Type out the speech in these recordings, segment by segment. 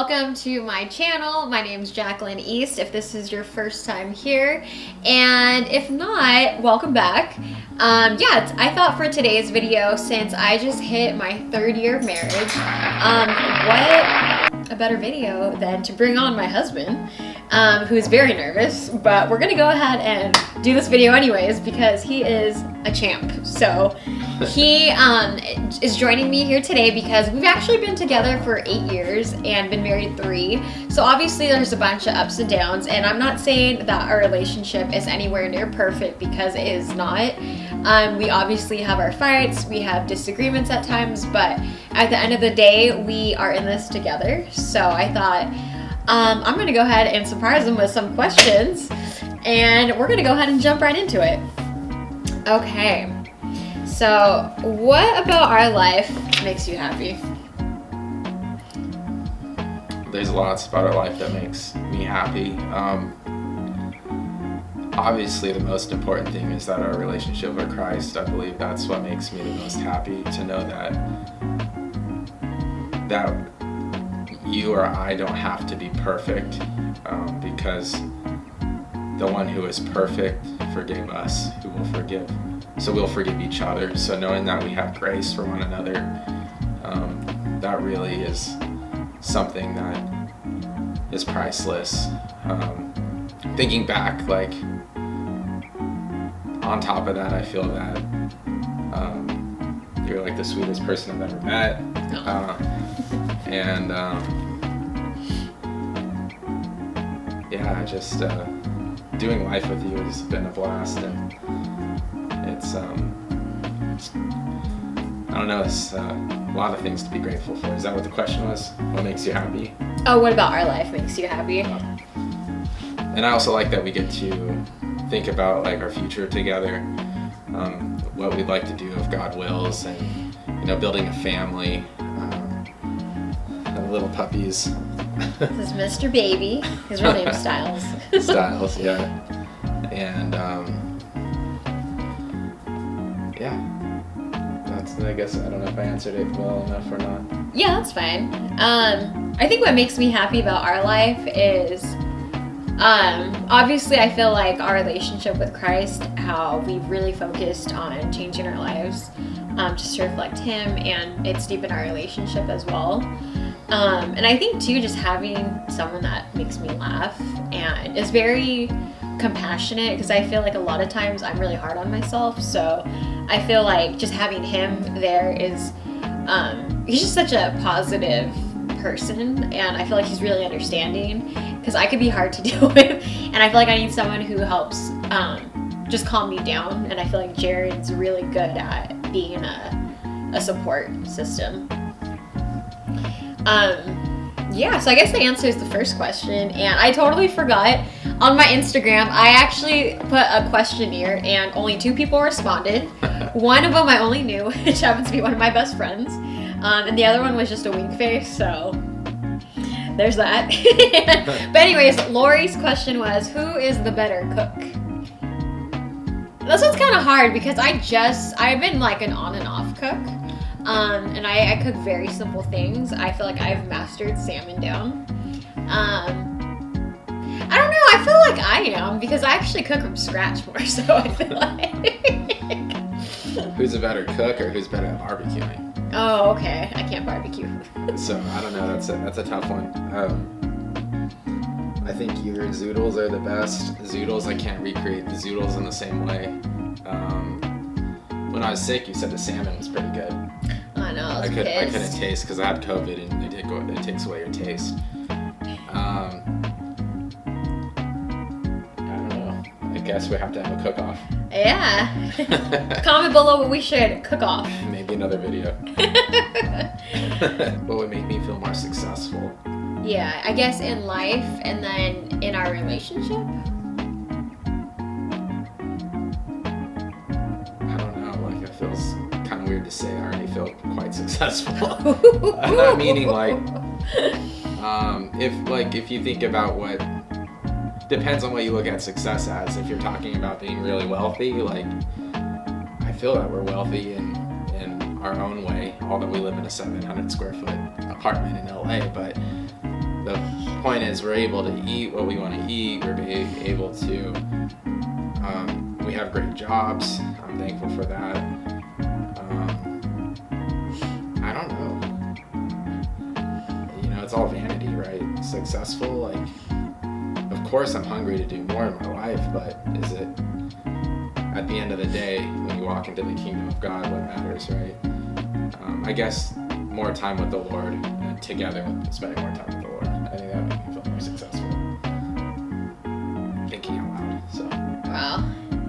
welcome to my channel. My name is Jacqueline East, if this is your first time here. And if not, welcome back. I thought for today's video, since I just hit my 3rd year of marriage, what a better video than to bring on my husband, who's very nervous, but we're gonna go ahead and do this video anyways because he is a champ. So he is joining me here today because we've actually been together for 8 years and been married 3. So obviously there's a bunch of ups and downs, and I'm not saying that our relationship is anywhere near perfect because it is not. We obviously have our fights, we have disagreements at times, but at the end of the day, we are in this together. So I thought I'm gonna go ahead and surprise him with some questions, and we're gonna go ahead and jump right into it. Okay. So, what about our life makes you happy? There's lots about our life that makes me happy. Obviously, the most important thing is that our relationship with Christ. I believe that's what makes me the most happy, to know that you or I don't have to be perfect, because the one who is perfect forgave us, who will forgive. So we'll forgive each other. So knowing that we have grace for one another, that really is something that is priceless. Thinking back, like, on top of that, I feel that you're like the sweetest person I've ever met. Just doing life with you has been a blast, and it's I don't know, it's a lot of things to be grateful for. Is that what the question was? What makes you happy? Oh, what about our life makes you happy? And I also like that we get to think about like our future together, what we'd like to do if God wills, and building a family, little puppies. This is Mr. Baby. His real name's Styles. Styles, yeah. And I guess, I don't know if I answered it well enough or not. Yeah, that's fine. I think what makes me happy about our life is, obviously I feel like our relationship with Christ, how we've really focused on changing our lives, just to reflect Him, and it's deepened our relationship as well. And I think too, just having someone that makes me laugh and is very compassionate, because I feel like a lot of times I'm really hard on myself. So I feel like just having him there is, he's just such a positive person, and I feel like he's really understanding, because I could be hard to deal with, and I feel like I need someone who helps just calm me down, and I feel like Jared's really good at being a support system. So I guess the answer is the first question, and I totally forgot. On my Instagram, I actually put a questionnaire, and only 2 people responded. One of them I only knew, which happens to be one of my best friends, and the other one was just a wink face, so there's that. But anyways, Lori's question was, who is the better cook? This one's kind of hard because I've been like an on and off cook. And I cook very simple things. I feel like I've mastered salmon down. I don't know, I feel like I am, because I actually cook from scratch more, so I feel like... Who's a better cook, or who's better at barbecuing? Oh, okay. I can't barbecue. So, I don't know, that's a tough one. I think your zoodles are the best. Zoodles, I can't recreate the zoodles in the same way. When I was sick, you said the salmon was pretty good. I know, I couldn't taste because I had COVID, and it takes away your taste. I don't know. I guess we have to have a cook-off. Yeah. Comment below what we should cook off. Maybe another video. What would make me feel more successful? Yeah, I guess in life, and then in our relationship. Feels kind of weird to say. I already feel quite successful. I'm not meaning like, if you think about what, depends on what you look at success as. If you're talking about being really wealthy, like, I feel that we're wealthy in our own way, although we live in a 700 square foot apartment in LA, but the point is we're able to eat what we want to eat. We're able to, we have great jobs. I'm thankful for that. I don't know. You know, it's all vanity, right? Successful, like, of course I'm hungry to do more in my life, but is it, at the end of the day, when you walk into the kingdom of God, what matters, right? I guess more time with the Lord, and together spending more time with the Lord. I think that would make me feel more successful. Thinking out loud, so. Wow,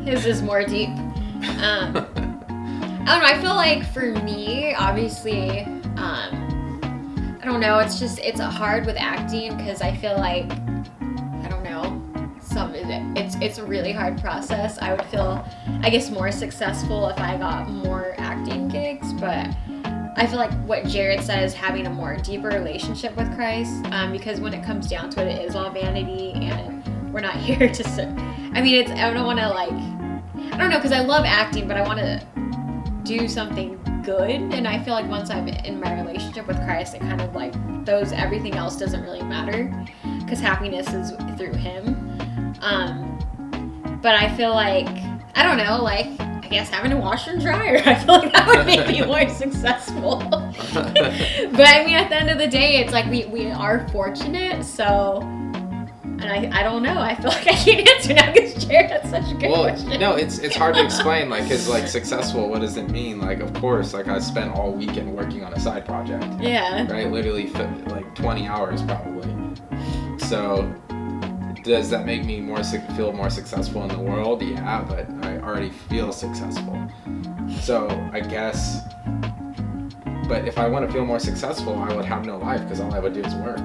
his is more deep. I don't know, I feel like for me, obviously, I don't know, it's hard with acting because I feel like, I don't know, it's a really hard process. I would feel, I guess, more successful if I got more acting gigs, but I feel like what Jared said is having a more deeper relationship with Christ, because when it comes down to it, it is all vanity, and we're not here to serve. I mean, I don't want to, like, I don't know, because I love acting, but I want to do something good, and I feel like once I'm in my relationship with Christ, it kind of like everything else doesn't really matter, because happiness is through Him. But I feel like, I don't know, like, I guess having a washer and dryer, I feel like that would make me more successful. But I mean, at the end of the day, it's like we are fortunate, so, and I don't know, I feel like I can't answer now because Jared had such a good question. No, it's hard to explain, like, because, like, successful, what does it mean? Like, of course, like, I spent all weekend working on a side project. Yeah. Right? Literally, like, 20 hours probably. So, does that make me feel more successful in the world? Yeah, but I already feel successful. So, I guess, but if I want to feel more successful, I would have no life because all I would do is work.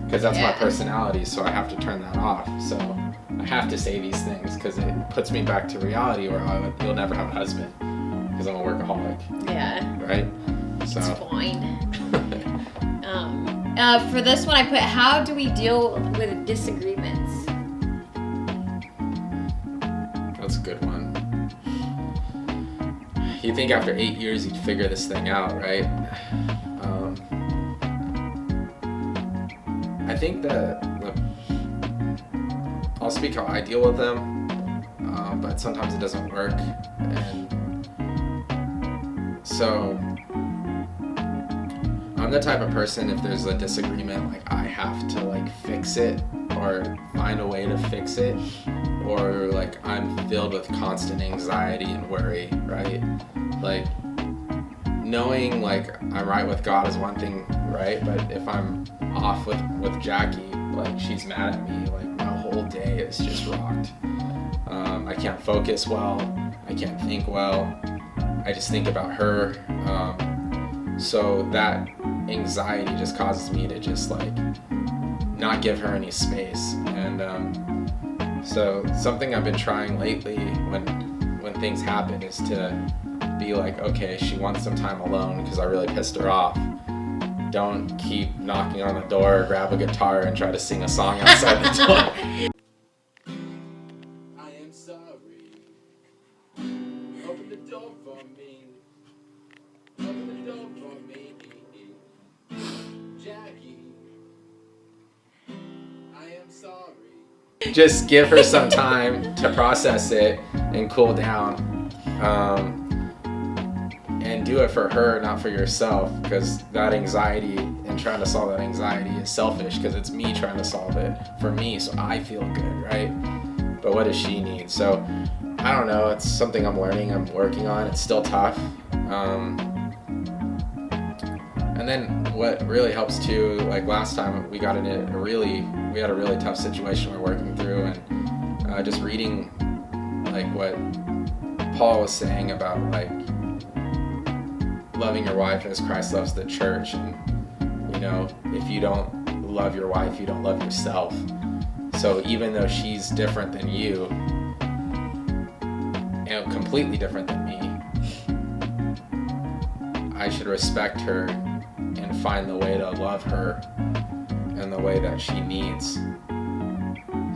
Because that's my personality, so I have to turn that off. So I have to say these things because it puts me back to reality where you'll never have a husband because I'm a workaholic. Yeah. Right? So. It's fine. For this one, I put, how do we deal with disagreements? That's a good one. You think after 8 years you'd figure this thing out, right? I think that I'll speak how I deal with them, but sometimes it doesn't work, and so I'm the type of person, if there's a disagreement, like, I have to, like, fix it or find a way to fix it, or, like, I'm filled with constant anxiety and worry, right? Like, knowing, like, I'm right with God is one thing, right? But if I'm off with Jackie, like, she's mad at me, like, my whole day is just rocked. I can't focus well, I can't think well, I just think about her. So that anxiety just causes me to just, like, not give her any space. And so something I've been trying lately when things happen is to be like, okay, she wants some time alone because I really pissed her off. Don't keep knocking on the door, grab a guitar, and try to sing a song outside the door. I am sorry. Open the door for me. Open the door for me. Jackie. I am sorry. Just give her some time to process it and cool down. And do it for her, not for yourself, because that anxiety and trying to solve that anxiety is selfish because it's me trying to solve it for me so I feel good, right? But what does she need? So I don't know, it's something I'm learning, I'm working on, it's still tough. And then what really helps too, like last time we had a really tough situation we're working through, and just reading like what Paul was saying about like loving your wife as Christ loves the church, and you know, if you don't love your wife, you don't love yourself. So even though she's different than you, and completely different than me, I should respect her and find the way to love her in the way that she needs.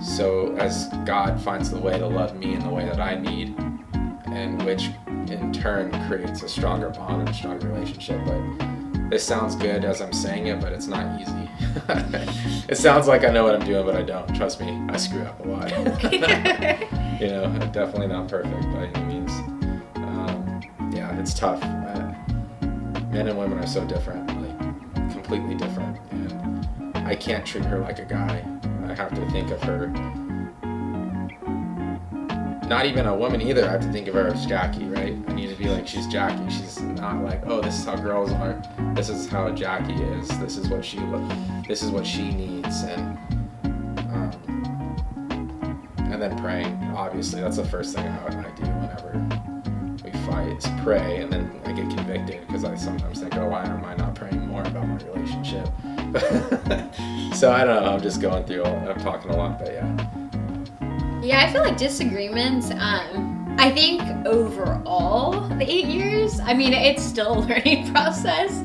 So as God finds the way to love me in the way that I need, and which in turn creates a stronger bond and a stronger relationship. But this sounds good as I'm saying it, but it's not easy. It sounds like I know what I'm doing, but I don't. Trust me, I screw up a lot. You know, I'm definitely not perfect by any means. Yeah, it's tough. Men and women are so different, like completely different. And I can't treat her like a guy. I have to think of her, not even a woman either. I have to think of her as Jackie, right? I need to be like, she's Jackie. She's not like, oh, this is how girls are. This is how Jackie is. This is what she needs. And then praying. Obviously, that's the first thing I do whenever we fight is pray. And then I get convicted because I sometimes think, oh, why am I not praying more about my relationship? So I don't know. I'm just going through. I'm talking a lot, but yeah. Yeah, I feel like disagreements, I think overall, the 8 years, I mean, it's still a learning process.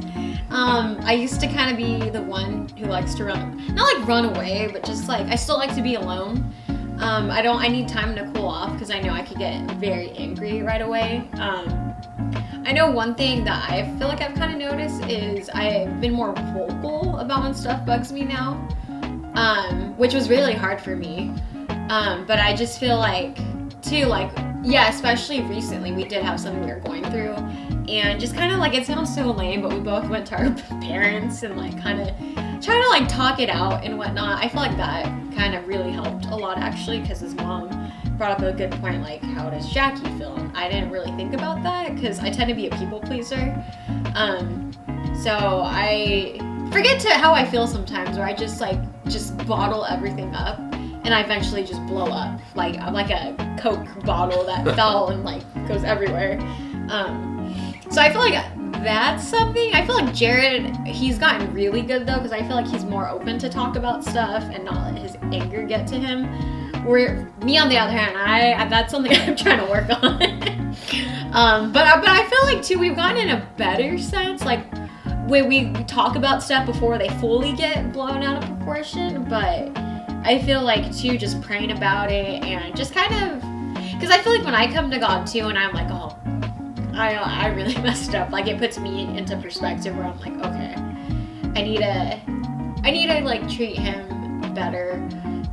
I used to kind of be the one who likes to not like run away, but just like, I still like to be alone. I need time to cool off because I know I could get very angry right away. I know one thing that I feel like I've kind of noticed is I've been more vocal about when stuff bugs me now, which was really hard for me. But I just feel like, too, like, yeah, especially recently, we did have something we were going through, and just kind of, like, it sounds so lame, but we both went to our parents and, like, kind of tried to, like, talk it out and whatnot. I feel like that kind of really helped a lot, actually, because his mom brought up a good point, like, how does Jackie feel? And I didn't really think about that, because I tend to be a people pleaser. So I forget how I feel sometimes, where I just bottle everything up. And I eventually just blow up, like I'm like a Coke bottle that fell and like goes everywhere. So I feel like that's something. I feel like Jared, he's gotten really good though, because I feel like he's more open to talk about stuff and not let his anger get to him. Where me on the other hand, that's something I'm trying to work on. But I feel like too, we've gotten in a better sense, like when we talk about stuff before they fully get blown out of proportion, but I feel like, too, just praying about it and just kind of, because I feel like when I come to God, too, and I'm like, oh, I really messed up, like, it puts me into perspective where I'm like, okay, I need to, like, treat him better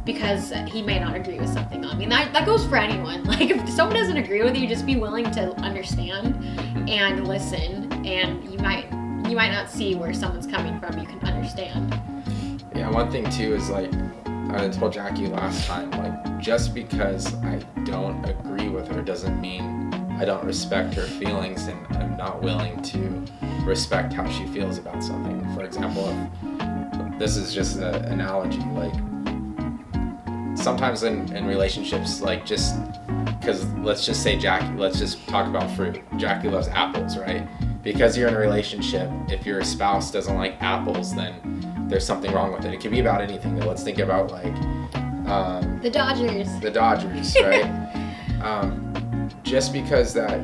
because he may not agree with something on me. And that goes for anyone. Like, if someone doesn't agree with you, just be willing to understand and listen, and you might not see where someone's coming from. You can understand. Yeah, one thing, too, is, like, I told Jackie last time, like, just because I don't agree with her doesn't mean I don't respect her feelings, and I'm not willing to respect how she feels about something. For example, if this is just an analogy, like, sometimes in relationships, like, just because let's just say let's just talk about fruit. Jackie loves apples, right? Because you're in a relationship, if your spouse doesn't like apples, then there's something wrong with it. It could be about anything. Let's think about like the Dodgers. The Dodgers, right? Just because that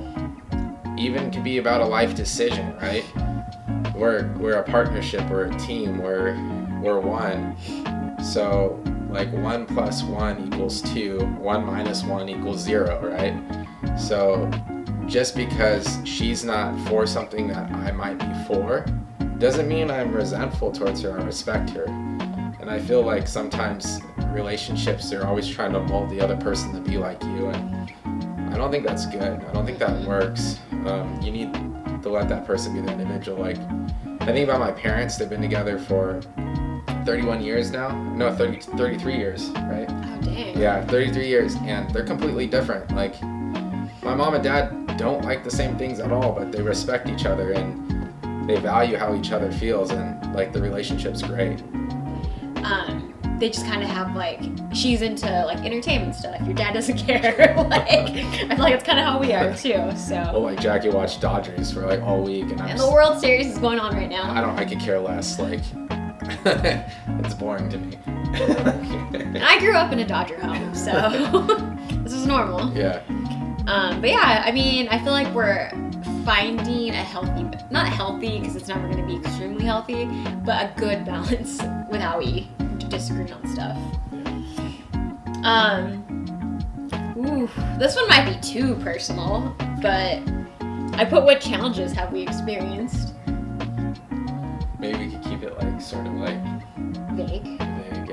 even could be about a life decision, right? We're a partnership, we're a team, we're one. So like 1 + 1 = 2, 1 - 1 = 0, right? So just because she's not for something that I might be for doesn't mean I'm resentful towards her. I respect her. And I feel like sometimes relationships, they're always trying to mold the other person to be like you, and I don't think that's good. I don't think that works. You need to let that person be the individual. Like, I think about my parents. They've been together for 31 years now. No, 33 years, right? Oh, dang. Yeah, 33 years, and they're completely different. Like, my mom and dad don't like the same things at all, but they respect each other, and they value how each other feels, and like the relationship's great. They just kind of have like, she's into like entertainment stuff. Your dad doesn't care. Like, I feel like it's kind of how we are too. So. Well, like Jackie watched Dodgers for like all week, and the World Series is going on right now. I could care less. Like, it's boring to me. I grew up in a Dodger home, so this is normal. Yeah. But yeah, I mean, I feel like we're finding not healthy because it's never going to be extremely healthy, but a good balance with how we disagree on stuff. This one might be too personal, but I put what challenges have we experienced? maybe we could keep it like sort of like Vague.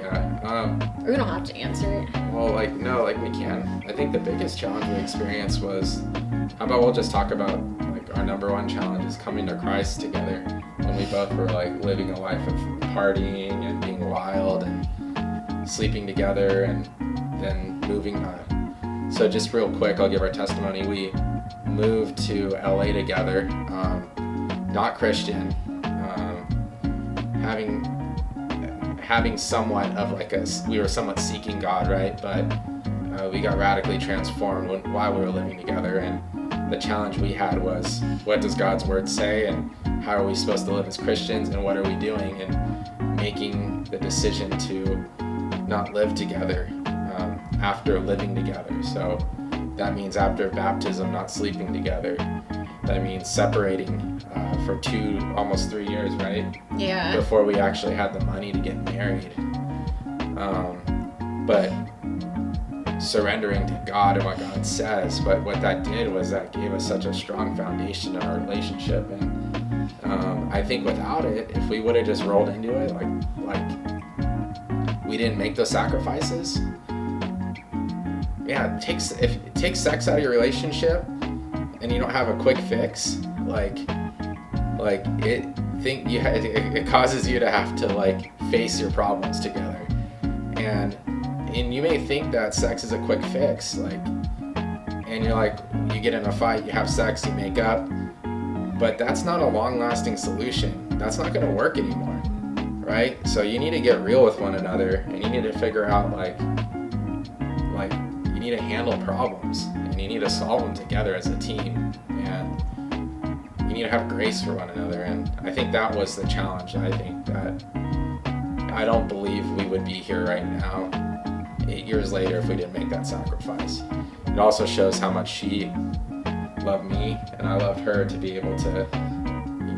yeah. Or we don't have to answer it. Well, like no, like we can. I think the biggest challenge we experienced was, how about we'll just talk about like our number one challenge is coming to Christ together, when we both were like living a life of partying and being wild and sleeping together and then moving on. So just real quick, I'll give our testimony. We moved to LA together, not Christian, having somewhat of like we were somewhat seeking God, right? But we got radically transformed while we were living together, and the challenge we had was, what does God's word say, and how are we supposed to live as Christians, and what are we doing, and making the decision to not live together after living together. So that means after baptism, not sleeping together. That means separating for almost 3 years, right? Yeah. Before we actually had the money to get married. But surrendering to God and what God says. But what that did was that gave us such a strong foundation in our relationship. And I think without it, if we would have just rolled into it, like we didn't make those sacrifices. Yeah, if it takes sex out of your relationship and you don't have a quick fix, it causes you to have to like face your problems together. And you may think that sex is a quick fix, like, and you're like, you get in a fight, you have sex, you make up, but that's not a long-lasting solution. That's not going to work anymore, right? So you need to get real with one another, and you need to figure out like you need to handle problems, and you need to solve them together as a team, and you need to have grace for one another. And I think that was the challenge. I think that I don't believe we would be here right now 8 years later if we didn't make that sacrifice. It also shows how much she loved me and I loved her, to be able to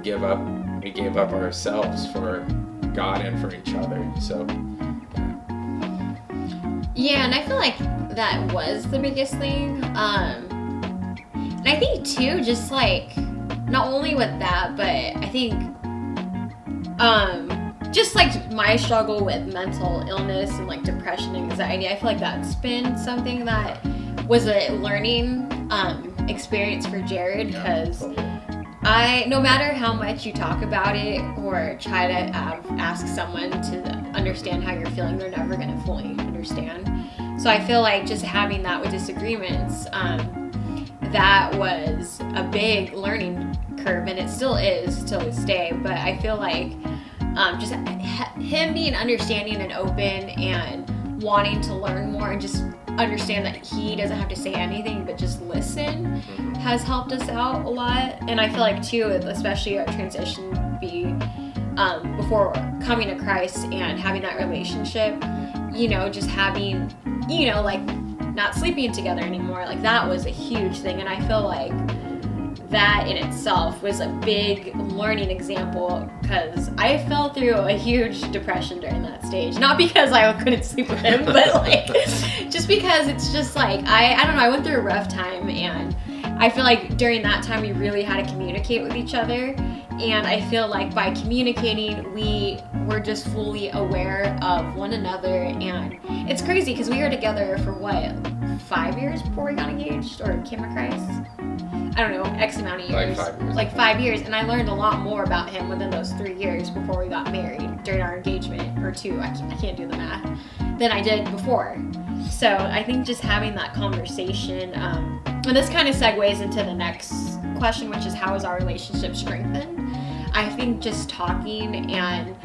give up. We gave up ourselves for God and for each other. So yeah, and I feel like that was the biggest thing. And I think too, just like, not only with that, but I think just like my struggle with mental illness and like depression, anxiety, I feel like that's been something that was a learning experience for Jared, because no matter how much you talk about it or try to ask someone to understand how you're feeling, they're never going to fully understand. So I feel like just having that with disagreements, that was a big learning curve, and it still is till this day. But I feel like just him being understanding and open and wanting to learn more and just understand that he doesn't have to say anything but just listen has helped us out a lot. And I feel like too, especially our transition before coming to Christ and having that relationship, just having, like not sleeping together anymore, like that was a huge thing. And I feel like that in itself was a big learning example, because I fell through a huge depression during that stage. Not because I couldn't sleep with him, but like just because it's just like I don't know, I went through a rough time, and I feel like during that time we really had to communicate with each other. And I feel like by communicating, we were just fully aware of one another. And it's crazy because we were together for 5 years before we got engaged or came to Christ? I don't know, X amount of years. Like 5 years. And I learned a lot more about him within those 3 years before we got married, during our engagement, or 2, I can't do the math, than I did before. So I think just having that conversation, and this kind of segues into the next question, which is how is our relationship strengthened? I think just talking and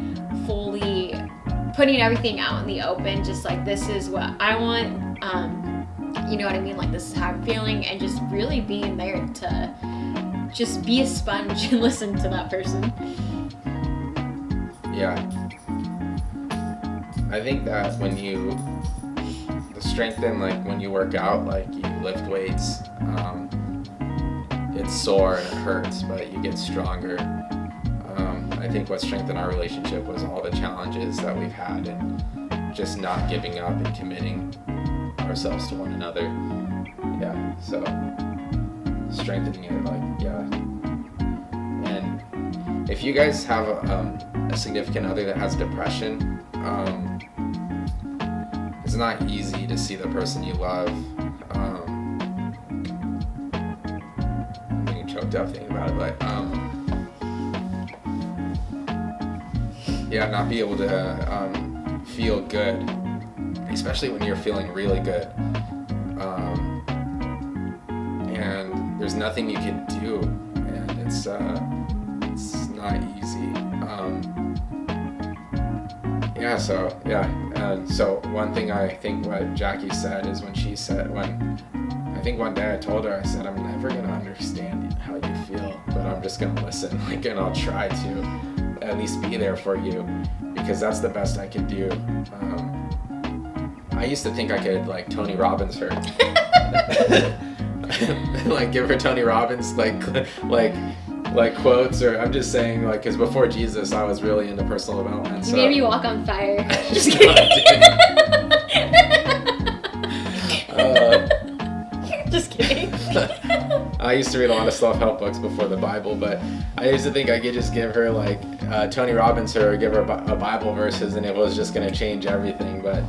fully putting everything out in the open, just like, this is what I want, you know what I mean? Like, this is how I'm feeling, and just really being there to just be a sponge and listen to that person. Yeah. I think that when you strengthen, like when you work out, like you lift weights, it's sore and it hurts, but you get stronger. I think what strengthened our relationship was all the challenges that we've had, and just not giving up and committing ourselves to one another. Yeah, so strengthening it, like, yeah. And if you guys have a significant other that has depression, it's not easy to see the person you love. I'm getting choked up thinking about it, but yeah, not be able to feel good, especially when you're feeling really good. And there's nothing you can do, and it's not easy. So one thing I think what Jackie said is I think one day I told her, I said, I'm never gonna understand how you feel, but I'm just gonna listen, and I'll try to at least be there for you, because that's the best I can do. I used to think I could Tony Robbins her. Give her Tony Robbins quotes, or I'm just saying because before Jesus I was really into personal development. So. Maybe walk on fire. Just No, kidding. Just kidding. I used to read a lot of self-help books before the Bible, but I used to think I could just give her Tony Robbins her, or give her a Bible verses, and it was just going to change everything. But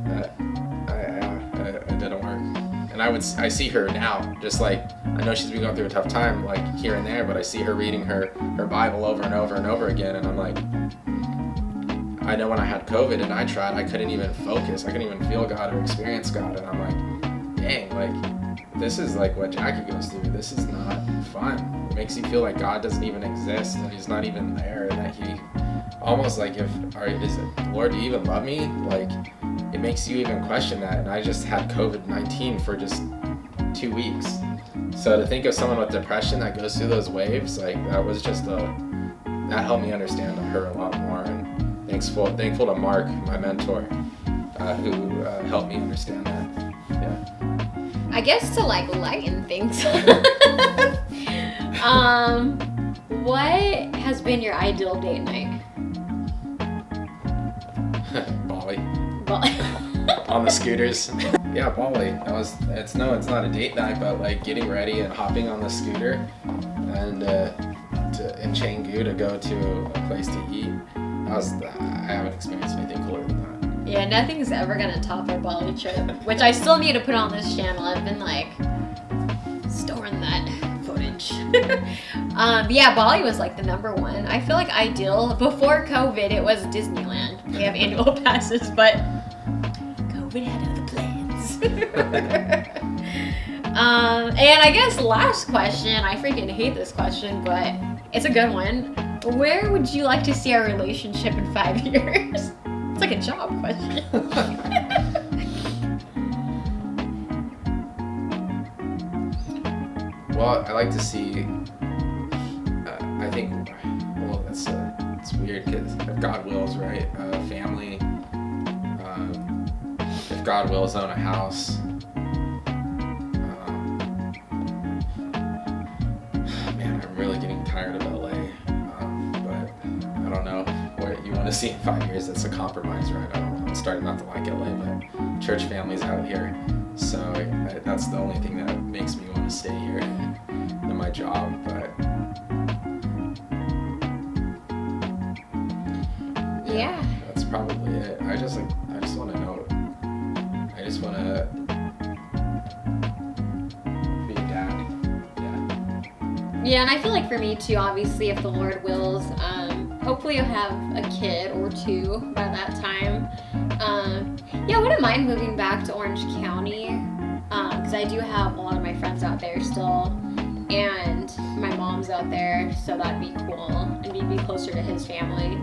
it didn't work. And I see her now, just I know she's been going through a tough time here and there, but I see her reading her Bible over and over and over again, and I'm I know when I had COVID and I tried, I couldn't even focus, I couldn't even feel God or experience God, and I'm dang, this is what Jackie goes through. This is not fun. It makes you feel like God doesn't even exist, and He's not even there, and that He almost Lord, do you even love me? It makes you even question that. And I just had COVID-19 for just 2 weeks. So to think of someone with depression that goes through those waves, that was just that helped me understand her a lot more. And thankful to Mark, my mentor, who helped me understand that. Yeah. I guess to lighten things. What has been your ideal date night? Bali. On the scooters. Yeah, Bali. It's not a date night, but getting ready and hopping on the scooter and in Canggu to go to a place to eat. I haven't experienced anything cooler than that. Yeah, nothing's ever gonna top our Bali trip, which I still need to put on this channel. I've been storing that footage. Yeah, Bali was the number one. I feel ideal. Before COVID, it was Disneyland. We have annual passes, but COVID had other plans. And I guess last question, I freaking hate this question, but it's a good one. Where would you like to see our relationship in 5 years? It's like a job question. Well, I like to see, I think, it's weird because if God wills, right, family, if God wills, own a house. Man, I'm really getting tired of LA, but I don't know what you want to see in 5 years. That's a compromise, right? I'm starting not to like LA, but church family's out here, so that's the only thing that makes me want to stay here in my job. But yeah, that's probably it. I just want to know. I just want to be a dad. Yeah, and I feel for me too, obviously, if the Lord wills, hopefully you'll have a kid or two by that time. Yeah, I wouldn't mind moving back to Orange County, because I do have a lot of my friends out there still, and my mom's out there, so that'd be cool, and we'd be closer to his family.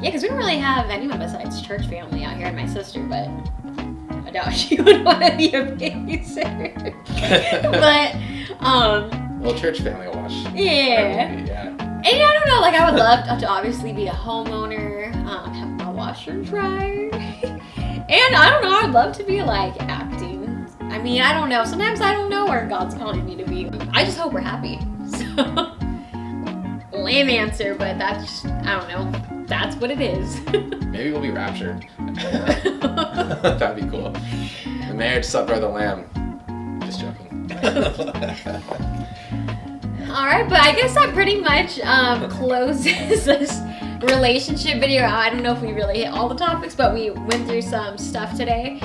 Yeah, because we don't really have anyone besides church family out here, and my sister, but I doubt she would want to be a babysitter. But, well, church family will watch. Yeah. Yeah. And I don't know, I would love to obviously be a homeowner, have my washer and dryer. And I don't know, I'd love to be acting. I mean, I don't know. Sometimes I don't know where God's calling me to be. I just hope we're happy. So, lame answer, but that's, I don't know. That's what it is. Maybe we'll be raptured. That'd be cool. The marriage supper of the Lamb. Just joking. All right, but I guess that pretty much closes this relationship video. I don't know if we really hit all the topics, but we went through some stuff today.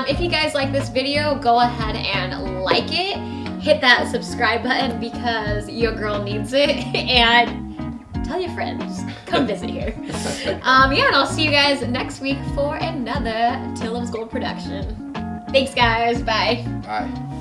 If you guys like this video, go ahead and like it. Hit that subscribe button because your girl needs it. And tell your friends. Come visit here. Yeah, and I'll see you guys next week for another Till Love's Gold production. Thanks, guys. Bye. Bye.